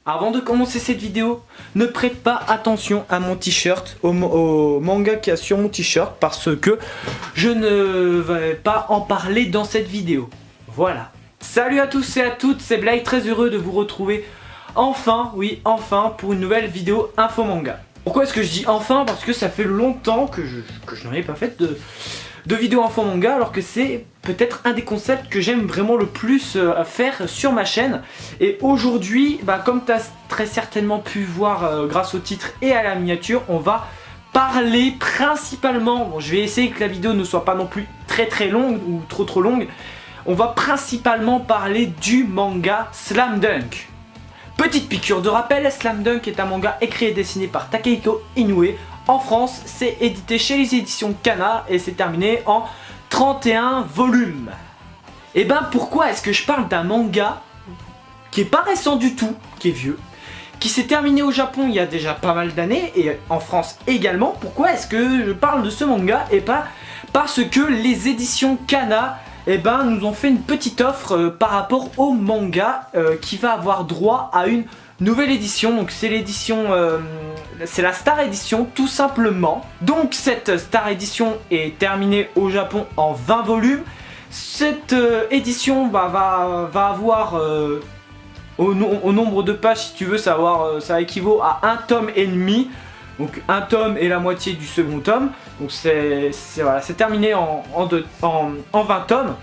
Avant de commencer cette vidéo, ne prête pas attention à mon t-shirt, au manga qu'il y a sur mon t-shirt, parce que je ne vais pas en parler dans cette vidéo. Voilà. Salut à tous et à toutes, c'est Blay, très heureux de vous retrouver enfin, oui enfin, pour une nouvelle vidéo info manga. Pourquoi est-ce que je dis enfin? Parce que ça fait longtemps que je n'en ai pas fait de vidéo info manga, alors que c'est peut-être un des concepts que j'aime vraiment le plus à faire sur ma chaîne. Et aujourd'hui, comme tu as très certainement pu voir grâce au titre et à la miniature, on va parler principalement, bon, je vais essayer que la vidéo ne soit pas non plus très longue ou trop longue, on va principalement parler du manga Slam Dunk. Petite piqûre de rappel, Slam Dunk est un manga écrit et dessiné par Takehiko Inoue. En France, c'est édité chez les éditions Kana et c'est terminé en 31 volumes. Et pourquoi est-ce que je parle d'un manga qui est pas récent du tout, qui est vieux, qui s'est terminé au Japon il y a déjà pas mal d'années et en France également? Pourquoi est-ce que je parle de ce manga? Et pas parce que les éditions Kana nous ont fait une petite offre par rapport au manga qui va avoir droit à une nouvelle édition. Donc c'est l'édition, c'est la Star Edition tout simplement. Donc cette Star Edition est terminée au Japon en 20 volumes. Cette édition va avoir au nombre de pages, si tu veux savoir, ça équivaut à un tome et demi. Donc un tome et la moitié du second tome. Donc c'est terminé en 20 tomes.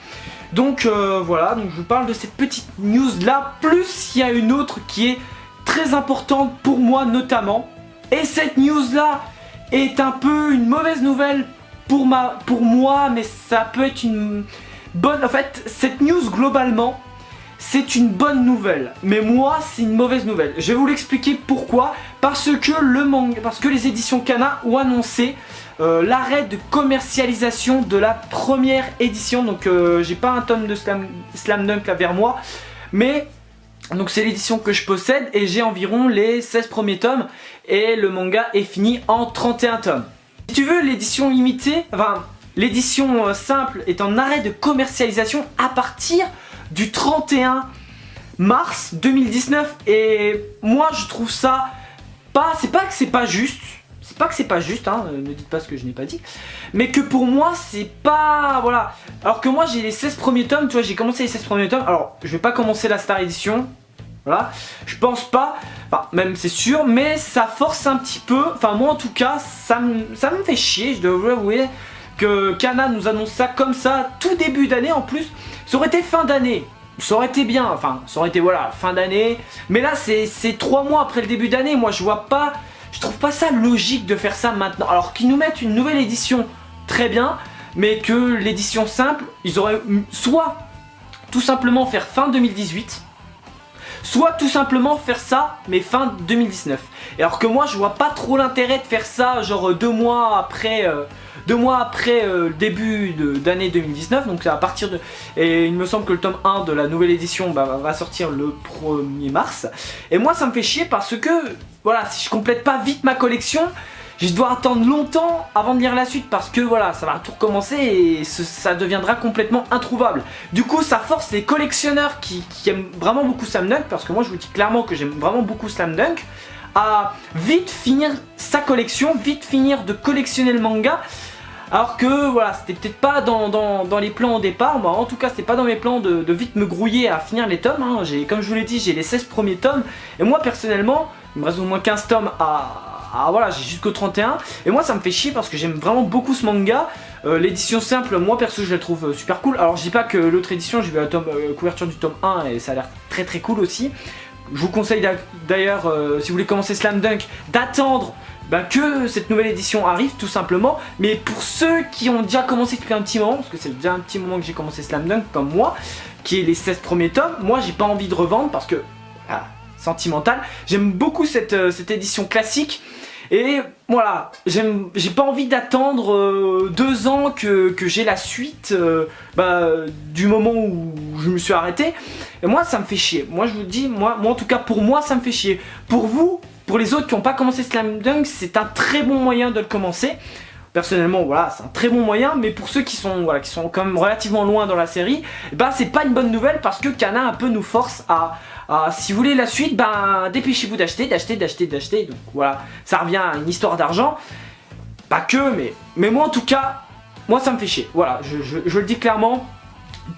Donc voilà, donc je vous parle de cette petite news là. Plus il y a une autre qui est très importante pour moi notamment. Et cette news là est un peu une mauvaise nouvelle pour moi, mais ça peut être une bonne... En fait, cette news globalement, c'est une bonne nouvelle, mais moi c'est une mauvaise nouvelle. Je vais vous l'expliquer pourquoi. Parce que les éditions Kana ont annoncé l'arrêt de commercialisation de la première édition. Donc j'ai pas un tome de Slam Dunk là vers moi, mais donc c'est l'édition que je possède et j'ai environ les 16 premiers tomes et le manga est fini en 31 tomes. Si tu veux, l'édition limitée, l'édition simple est en arrêt de commercialisation à partir du 31 mars 2019 et moi je trouve ça c'est pas que c'est pas juste, hein, ne dites pas ce que je n'ai pas dit, mais que pour moi c'est pas, voilà, alors que moi j'ai les 16 premiers tomes, tu vois, j'ai commencé les 16 premiers tomes, alors je vais pas commencer la Star Edition, voilà, je pense pas, même c'est sûr, mais ça force un petit peu, moi en tout cas, ça me fait chier, je dois vous avouer, que Kana nous annonce ça comme ça, tout début d'année en plus. Ça aurait été fin d'année, ça aurait été bien, ça aurait été voilà, fin d'année. Mais là c'est 3 mois après le début d'année, moi je trouve pas ça logique de faire ça maintenant. Alors qu'ils nous mettent une nouvelle édition, très bien, mais que l'édition simple, ils auraient soit tout simplement faire fin 2018, soit tout simplement faire ça, mais fin 2019. Et alors que moi je vois pas trop l'intérêt de faire ça, genre 2 mois après... le début d'année 2019, donc à partir de... Et il me semble que le tome 1 de la nouvelle édition va sortir le 1er mars. Et moi ça me fait chier parce que, voilà, si je complète pas vite ma collection, je dois attendre longtemps avant de lire la suite parce que voilà, ça va tout recommencer et ça deviendra complètement introuvable. Du coup ça force les collectionneurs qui aiment vraiment beaucoup Slam Dunk, parce que moi je vous dis clairement que j'aime vraiment beaucoup Slam Dunk, à vite finir sa collection, vite finir de collectionner le manga. Alors que voilà, c'était peut-être pas dans les plans au départ, en tout cas c'était pas dans mes plans de vite me grouiller à finir les tomes, hein. Comme je vous l'ai dit, j'ai les 16 premiers tomes, et moi personnellement, il me reste au moins 15 tomes voilà, j'ai jusqu'au 31, et moi ça me fait chier parce que j'aime vraiment beaucoup ce manga. L'édition simple, moi perso je la trouve super cool. Alors je dis pas que l'autre édition, j'ai vu la couverture du tome 1 et ça a l'air très cool aussi. Je vous conseille d'ailleurs, si vous voulez commencer Slam Dunk, d'attendre que cette nouvelle édition arrive tout simplement. Mais pour ceux qui ont déjà commencé depuis un petit moment, parce que c'est déjà un petit moment que j'ai commencé Slam Dunk comme moi, qui est les 16 premiers tomes, moi j'ai pas envie de revendre parce que, sentimental, j'aime beaucoup cette édition classique. Et voilà, j'ai pas envie d'attendre 2 ans que j'ai la suite du moment où je me suis arrêté. Et moi ça me fait chier, moi je vous dis, moi en tout cas pour moi ça me fait chier. Pour vous, pour les autres qui n'ont pas commencé Slam Dunk, c'est un très bon moyen de le commencer. Personnellement voilà, c'est un très bon moyen, mais pour ceux qui sont quand même relativement loin dans la série, c'est pas une bonne nouvelle parce que Kana un peu nous force Si vous voulez la suite, ben dépêchez-vous d'acheter. Donc voilà, ça revient à une histoire d'argent. Pas que, mais moi en tout cas, moi ça me fait chier. Voilà, je le dis clairement.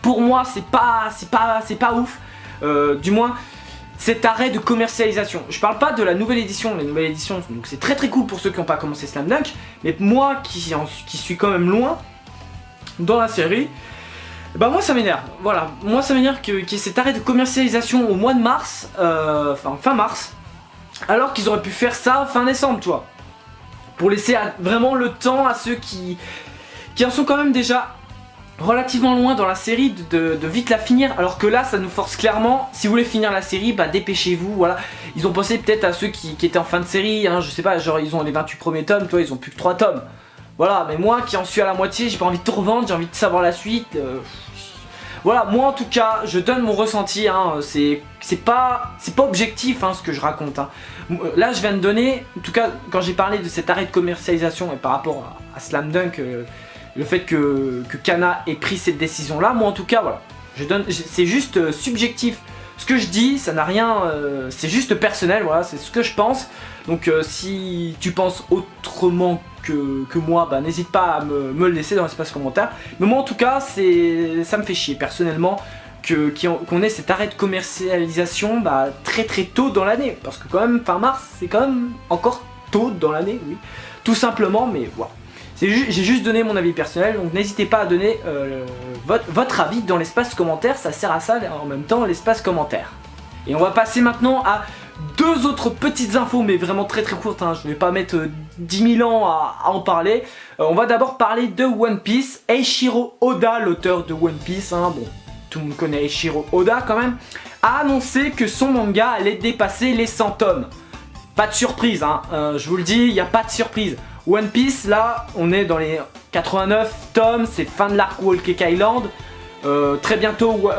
Pour moi, c'est pas ouf. Du moins, cet arrêt de commercialisation. Je parle pas de la nouvelle édition. La nouvelle édition, donc c'est très cool pour ceux qui n'ont pas commencé Slam Dunk. Mais moi, qui suis quand même loin dans la série, bah moi ça m'énerve. Voilà, moi ça m'énerve qu'il y ait cet arrêt de commercialisation au mois de mars, fin mars, alors qu'ils auraient pu faire ça fin décembre, tu vois. Pour laisser vraiment le temps à ceux qui en sont quand même déjà relativement loin dans la série de vite la finir, alors que là ça nous force clairement, si vous voulez finir la série, bah dépêchez-vous, voilà. Ils ont pensé peut-être à ceux qui étaient en fin de série, hein, je sais pas, genre ils ont les 28 premiers tomes, toi ils ont plus que 3 tomes. Voilà, mais moi qui en suis à la moitié, j'ai pas envie de tout revendre, j'ai envie de savoir la suite. Voilà, moi en tout cas, je donne mon ressenti, hein, c'est pas objectif hein, ce que je raconte. Hein. Là je viens de donner, en tout cas quand j'ai parlé de cet arrêt de commercialisation et par rapport à Slam Dunk, le fait que Kana ait pris cette décision là, moi en tout cas voilà, c'est juste subjectif. Ce que je dis, ça n'a rien, c'est juste personnel, voilà, c'est ce que je pense. Donc si tu penses autrement que moi, bah n'hésite pas à me le laisser dans l'espace commentaire. Mais moi en tout cas, ça me fait chier personnellement qu'on ait cet arrêt de commercialisation bah, très tôt dans l'année. Parce que quand même, fin mars, c'est quand même encore tôt dans l'année, oui. Tout simplement, mais voilà. J'ai juste donné mon avis personnel, donc n'hésitez pas à donner votre avis dans l'espace commentaire, ça sert à ça en même temps l'espace commentaire. Et on va passer maintenant à 2 autres petites infos, mais vraiment très courtes, hein. Je vais pas mettre 10 000 ans à en parler. On va d'abord parler de One Piece. Eiichiro Oda, l'auteur de One Piece, hein, bon, tout le monde connaît Eiichiro Oda quand même, a annoncé que son manga allait dépasser les 100 tomes. Pas de surprise, hein, je vous le dis, il n'y a pas de surprise. One Piece, là, on est dans les 89 tomes, c'est fin de l'arc Whole Cake Island. Très bientôt,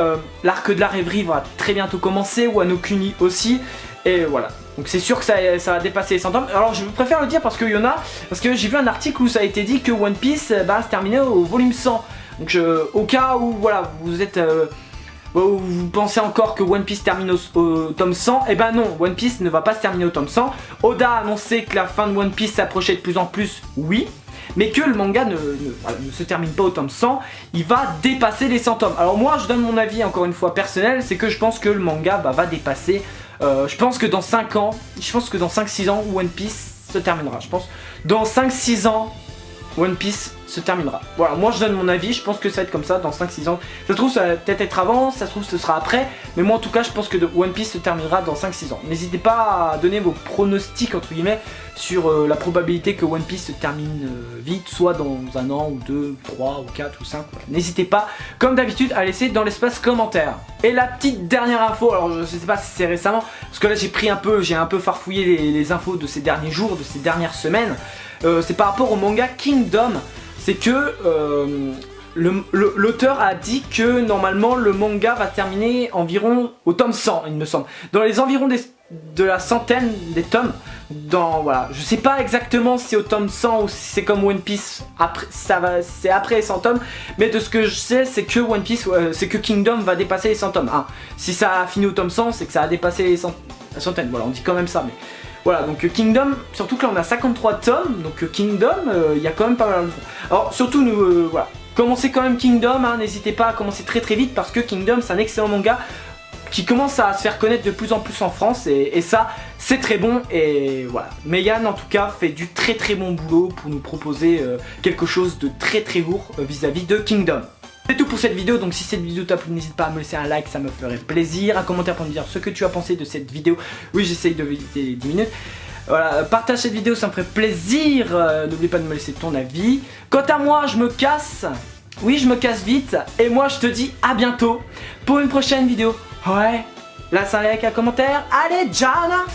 l'arc de la rêverie va très bientôt commencer, Wano Kuni aussi. Et voilà, donc c'est sûr que ça va dépasser les 100 tomes. Alors je préfère le dire parce qu'il y en a, parce que j'ai vu un article où ça a été dit que One Piece se terminait au volume 100. Donc au cas où voilà, vous êtes... vous pensez encore que One Piece termine au tome 100, et ben non, One Piece ne va pas se terminer au tome 100. Oda a annoncé que la fin de One Piece s'approchait de plus en plus, oui, mais que le manga ne se termine pas au tome 100, il va dépasser les 100 tomes. Alors moi je donne mon avis encore une fois personnel, c'est que je pense que le manga va dépasser, je pense que dans 5 ans, je pense que dans 5-6 ans One Piece se terminera, je pense. Dans 5-6 ans, One Piece se terminera. Voilà, moi je donne mon avis, je pense que ça va être comme ça dans 5-6 ans. Ça se trouve ça va peut-être être avant, ça se trouve ce sera après, mais moi en tout cas je pense que One Piece se terminera dans 5-6 ans. N'hésitez pas à donner vos pronostics entre guillemets sur la probabilité que One Piece se termine vite, soit dans 1 an ou 2, 3 ou 4 ou 5. Voilà. N'hésitez pas, comme d'habitude, à laisser dans l'espace commentaire. Et la petite dernière info, alors je sais pas si c'est récemment, parce que là j'ai un peu farfouillé les infos de ces derniers jours, de ces dernières semaines. C'est par rapport au manga Kingdom. C'est que l'auteur a dit que normalement le manga va terminer environ au tome 100, il me semble. Dans les environs de la centaine des tomes. Voilà, je sais pas exactement si c'est au tome 100 ou si c'est comme One Piece, c'est après les 100 tomes. Mais de ce que je sais, c'est que One Piece, c'est que Kingdom va dépasser les 100 tomes. Hein. Si ça a fini au tome 100, c'est que ça a dépassé les centaines. Voilà, on dit quand même ça, mais... Voilà, donc Kingdom, surtout que là on a 53 tomes, donc Kingdom, il y a quand même pas mal de... Alors surtout, voilà, commencez quand même Kingdom, hein, n'hésitez pas à commencer très vite parce que Kingdom c'est un excellent manga qui commence à se faire connaître de plus en plus en France et ça c'est très bon et voilà. Meian en tout cas fait du très bon boulot pour nous proposer quelque chose de très lourd vis-à-vis de Kingdom. C'est tout pour cette vidéo, donc si cette vidéo t'a plu, n'hésite pas à me laisser un like, ça me ferait plaisir. Un commentaire pour me dire ce que tu as pensé de cette vidéo. Oui, j'essaye de éviter 10 minutes. Voilà, partage cette vidéo, ça me ferait plaisir. N'oublie pas de me laisser ton avis. Quant à moi, je me casse. Oui, je me casse vite. Et moi, je te dis à bientôt pour une prochaine vidéo. Ouais, laisse un like, un commentaire. Allez, Jana!